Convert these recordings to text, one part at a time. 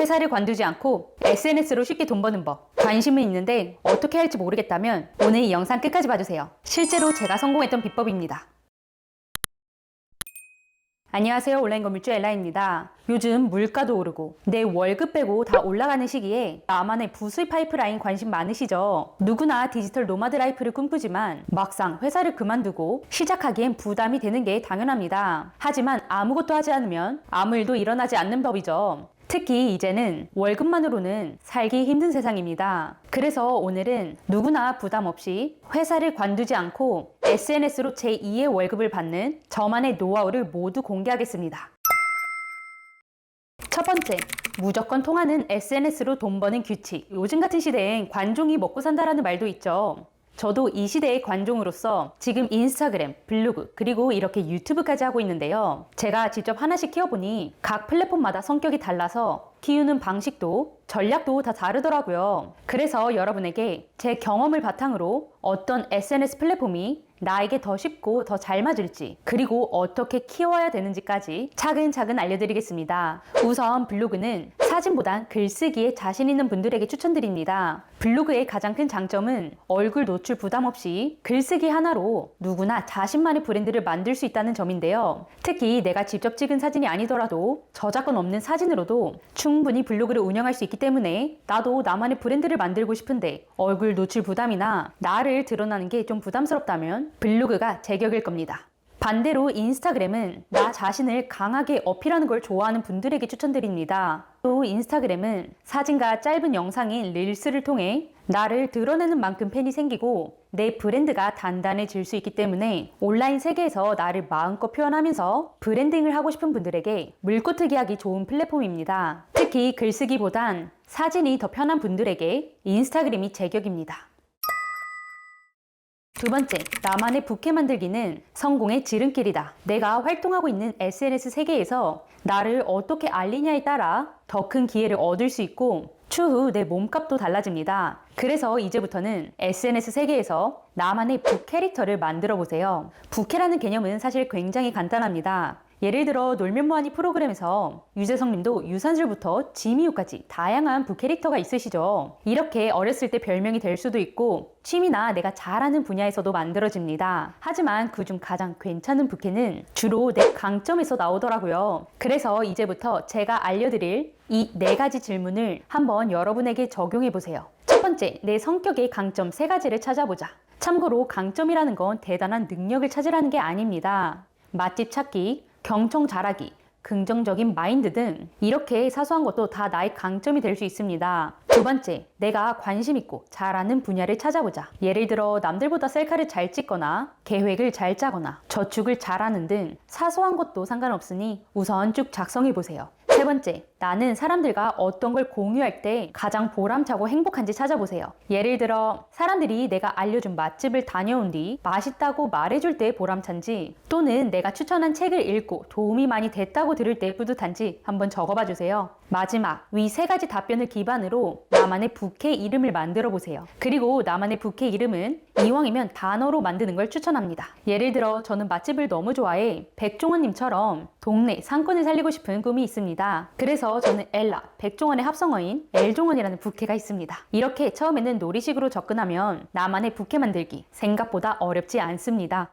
회사를 관두지 않고 SNS로 쉽게 돈 버는 법. 관심은 있는데 어떻게 할지 모르겠다면 오늘 이 영상 끝까지 봐주세요. 실제로 제가 성공했던 비법입니다. 안녕하세요. 온라인 건물주 엘라입니다. 요즘 물가도 오르고 내 월급 빼고 다 올라가는 시기에 나만의 부수입 파이프라인 관심 많으시죠? 누구나 디지털 노마드 라이프를 꿈꾸지만 막상 회사를 그만두고 시작하기엔 부담이 되는 게 당연합니다. 하지만 아무것도 하지 않으면 아무 일도 일어나지 않는 법이죠. 특히 이제는 월급만으로는 살기 힘든 세상입니다. 그래서 오늘은 누구나 부담 없이 회사를 관두지 않고 SNS로 제2의 월급을 받는 저만의 노하우를 모두 공개하겠습니다. 첫 번째, 무조건 통하는 SNS로 돈 버는 규칙. 요즘 같은 시대엔 관종이 먹고 산다라는 말도 있죠. 저도 이 시대의 관종으로서 지금 인스타그램, 블로그, 그리고 이렇게 유튜브까지 하고 있는데요. 제가 직접 하나씩 키워보니 각 플랫폼마다 성격이 달라서 키우는 방식도 전략도 다 다르더라고요. 그래서 여러분에게 제 경험을 바탕으로 어떤 SNS 플랫폼이 나에게 더 쉽고 더 잘 맞을지, 그리고 어떻게 키워야 되는지까지 차근차근 알려드리겠습니다. 우선 블로그는 사진보단 글쓰기에 자신 있는 분들에게 추천드립니다. 블로그의 가장 큰 장점은 얼굴 노출 부담 없이 글쓰기 하나로 누구나 자신만의 브랜드를 만들 수 있다는 점인데요. 특히 내가 직접 찍은 사진이 아니더라도 저작권 없는 사진으로도 충분히 블로그를 운영할 수 있기 때문에 나도 나만의 브랜드를 만들고 싶은데 얼굴 노출 부담이나 나를 드러나는 게 좀 부담스럽다면 블로그가 제격일 겁니다. 반대로 인스타그램은 나 자신을 강하게 어필하는 걸 좋아하는 분들에게 추천드립니다. 또 인스타그램은 사진과 짧은 영상인 릴스를 통해 나를 드러내는 만큼 팬이 생기고 내 브랜드가 단단해질 수 있기 때문에 온라인 세계에서 나를 마음껏 표현하면서 브랜딩을 하고 싶은 분들에게 물꼬트기 하기 좋은 플랫폼입니다. 특히 글쓰기보단 사진이 더 편한 분들에게 인스타그램이 제격입니다. 두 번째, 나만의 부캐 만들기는 성공의 지름길이다. 내가 활동하고 있는 SNS 세계에서 나를 어떻게 알리냐에 따라 더 큰 기회를 얻을 수 있고 추후 내 몸값도 달라집니다. 그래서 이제부터는 SNS 세계에서 나만의 부캐릭터를 만들어 보세요. 부캐라는 개념은 사실 굉장히 간단합니다. 예를 들어 놀면 뭐하니 프로그램에서 유재석님도 유산슬부터 지미유까지 다양한 부캐릭터가 있으시죠. 이렇게 어렸을 때 별명이 될 수도 있고 취미나 내가 잘하는 분야에서도 만들어집니다. 하지만 그중 가장 괜찮은 부캐는 주로 내 강점에서 나오더라고요. 그래서 이제부터 제가 알려드릴 이 4가지 질문을 한번 여러분에게 적용해 보세요. 첫 번째, 내 성격의 강점 3가지를 찾아보자. 참고로 강점이라는 건 대단한 능력을 찾으라는 게 아닙니다. 맛집 찾기, 경청 잘하기, 긍정적인 마인드 등 이렇게 사소한 것도 다 나의 강점이 될 수 있습니다. 두 번째, 내가 관심 있고 잘하는 분야를 찾아보자. 예를 들어 남들보다 셀카를 잘 찍거나 계획을 잘 짜거나 저축을 잘하는 등 사소한 것도 상관없으니 우선 쭉 작성해 보세요. 세 번째, 나는 사람들과 어떤 걸 공유할 때 가장 보람차고 행복한지 찾아보세요. 예를 들어 사람들이 내가 알려준 맛집을 다녀온 뒤 맛있다고 말해줄 때 보람찬지, 또는 내가 추천한 책을 읽고 도움이 많이 됐다고 들을 때 뿌듯한지 한번 적어봐 주세요. 마지막, 위 3가지 답변을 기반으로 나만의 부캐 이름을 만들어 보세요. 그리고 나만의 부캐 이름은 이왕이면 단어로 만드는 걸 추천합니다. 예를 들어 저는 맛집을 너무 좋아해 백종원님처럼 동네 상권을 살리고 싶은 꿈이 있습니다. 그래서 저는 엘라, 백종원의 합성어인 엘종원이라는 부캐가 있습니다. 이렇게 처음에는 놀이식으로 접근하면 나만의 부캐 만들기 생각보다 어렵지 않습니다.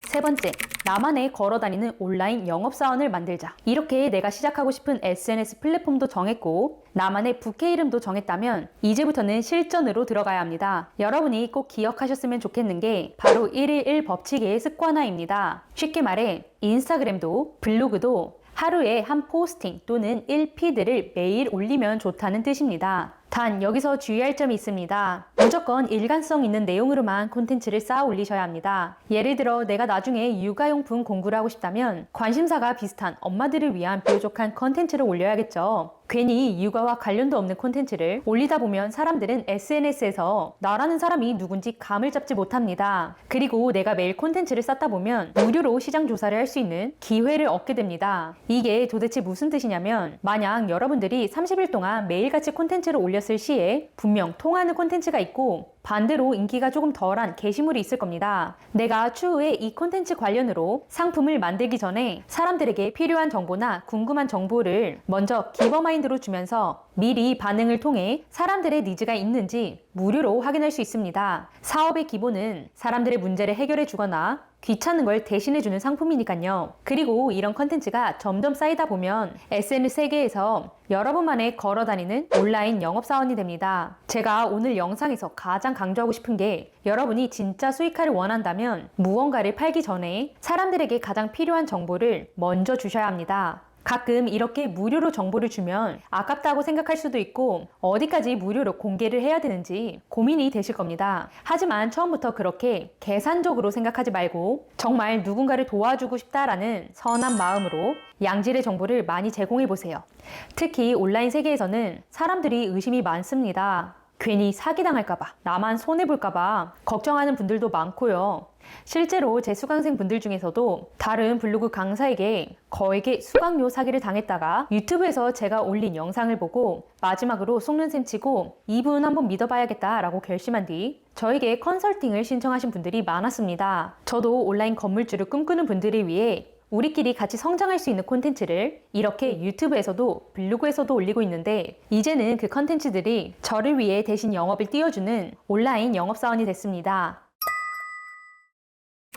세 번째, 나만의 걸어다니는 온라인 영업사원을 만들자. 이렇게 내가 시작하고 싶은 SNS 플랫폼도 정했고 나만의 부캐 이름도 정했다면 이제부터는 실전으로 들어가야 합니다. 여러분이 꼭 기억하셨으면 좋겠는 게 바로 111 법칙의 습관화입니다. 쉽게 말해 인스타그램도 블로그도 하루에 한 포스팅 또는 1피드를 매일 올리면 좋다는 뜻입니다. 단 여기서 주의할 점이 있습니다. 무조건 일관성 있는 내용으로만 콘텐츠를 쌓아 올리셔야 합니다. 예를 들어 내가 나중에 육아용품 공구를 하고 싶다면 관심사가 비슷한 엄마들을 위한 뾰족한 콘텐츠를 올려야겠죠. 괜히 육아와 관련도 없는 콘텐츠를 올리다 보면 사람들은 SNS에서 나라는 사람이 누군지 감을 잡지 못합니다. 그리고 내가 매일 콘텐츠를 쌓다 보면 무료로 시장 조사를 할 수 있는 기회를 얻게 됩니다. 이게 도대체 무슨 뜻이냐면 만약 여러분들이 30일 동안 매일같이 콘텐츠를 올렸을 알렸을 시에 분명 통하는 콘텐츠가 있고 반대로 인기가 조금 덜한 게시물이 있을 겁니다. 내가 추후에 이 콘텐츠 관련으로 상품을 만들기 전에 사람들에게 필요한 정보나 궁금한 정보를 먼저 기버마인드로 주면서 미리 반응을 통해 사람들의 니즈가 있는지 무료로 확인할 수 있습니다. 사업의 기본은 사람들의 문제를 해결해 주거나 귀찮은 걸 대신해주는 상품이니까요. 그리고 이런 컨텐츠가 점점 쌓이다 보면 SNS 세계에서 여러분만의 걸어다니는 온라인 영업사원이 됩니다. 제가 오늘 영상에서 가장 강조하고 싶은 게 여러분이 진짜 수익화를 원한다면 무언가를 팔기 전에 사람들에게 가장 필요한 정보를 먼저 주셔야 합니다. 가끔 이렇게 무료로 정보를 주면 아깝다고 생각할 수도 있고 어디까지 무료로 공개를 해야 되는지 고민이 되실 겁니다. 하지만 처음부터 그렇게 계산적으로 생각하지 말고 정말 누군가를 도와주고 싶다라는 선한 마음으로 양질의 정보를 많이 제공해 보세요. 특히 온라인 세계에서는 사람들이 의심이 많습니다. 괜히 사기당할까봐, 나만 손해볼까봐 걱정하는 분들도 많고요. 실제로 제 수강생 분들 중에서도 다른 블로그 강사에게 거액의 수강료 사기를 당했다가 유튜브에서 제가 올린 영상을 보고 마지막으로 속는 셈 치고 이분 한번 믿어봐야겠다라고 결심한 뒤 저에게 컨설팅을 신청하신 분들이 많았습니다. 저도 온라인 건물주를 꿈꾸는 분들을 위해 우리끼리 같이 성장할 수 있는 콘텐츠를 이렇게 유튜브에서도 블로그에서도 올리고 있는데 이제는 그 콘텐츠들이 저를 위해 대신 영업을 띄워주는 온라인 영업사원이 됐습니다.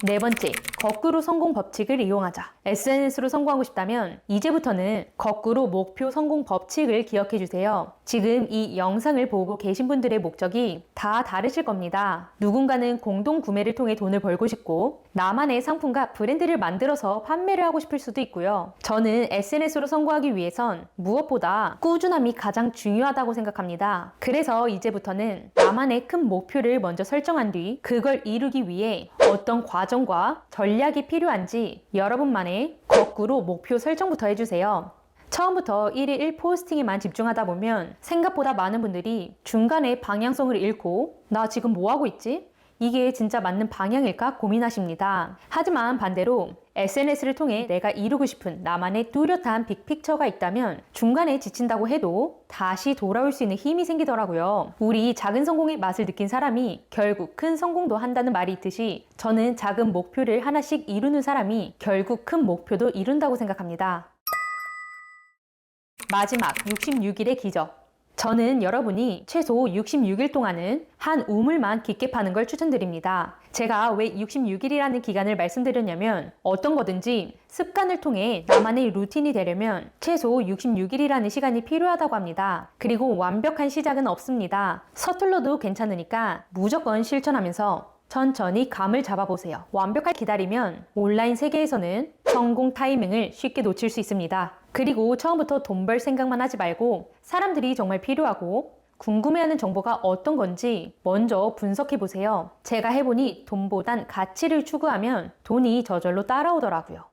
네 번째, 거꾸로 성공 법칙을 이용하자. SNS로 성공하고 싶다면 이제부터는 거꾸로 목표 성공 법칙을 기억해 주세요. 지금 이 영상을 보고 계신 분들의 목적이 다 다르실 겁니다. 누군가는 공동 구매를 통해 돈을 벌고 싶고 나만의 상품과 브랜드를 만들어서 판매를 하고 싶을 수도 있고요. 저는 SNS로 성공하기 위해선 무엇보다 꾸준함이 가장 중요하다고 생각합니다. 그래서 이제부터는 나만의 큰 목표를 먼저 설정한 뒤 그걸 이루기 위해 어떤 과정과 전략이 필요한지 여러분만의 거꾸로 목표 설정부터 해주세요. 처음부터 1일 1포스팅에만 집중하다 보면 생각보다 많은 분들이 중간에 방향성을 잃고 나 지금 뭐하고 있지? 이게 진짜 맞는 방향일까 고민하십니다. 하지만 반대로 SNS를 통해 내가 이루고 싶은 나만의 뚜렷한 빅픽처가 있다면 중간에 지친다고 해도 다시 돌아올 수 있는 힘이 생기더라고요. 우리 작은 성공의 맛을 느낀 사람이 결국 큰 성공도 한다는 말이 있듯이 저는 작은 목표를 하나씩 이루는 사람이 결국 큰 목표도 이룬다고 생각합니다. 마지막 66일의 기적. 저는 여러분이 최소 66일 동안은 한 우물만 깊게 파는 걸 추천드립니다. 제가 왜 66일이라는 기간을 말씀드렸냐면 어떤 거든지 습관을 통해 나만의 루틴이 되려면 최소 66일이라는 시간이 필요하다고 합니다. 그리고 완벽한 시작은 없습니다. 서툴러도 괜찮으니까 무조건 실천하면서 천천히 감을 잡아보세요. 완벽하게 기다리면 온라인 세계에서는 성공 타이밍을 쉽게 놓칠 수 있습니다. 그리고 처음부터 돈 벌 생각만 하지 말고 사람들이 정말 필요하고 궁금해하는 정보가 어떤 건지 먼저 분석해보세요. 제가 해보니 돈보단 가치를 추구하면 돈이 저절로 따라오더라고요.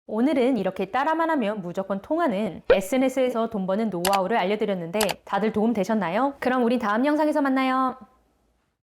오늘은 이렇게 따라만 하면 무조건 통하는 SNS에서 돈 버는 노하우를 알려드렸는데 다들 도움 되셨나요? 그럼 우리 다음 영상에서 만나요.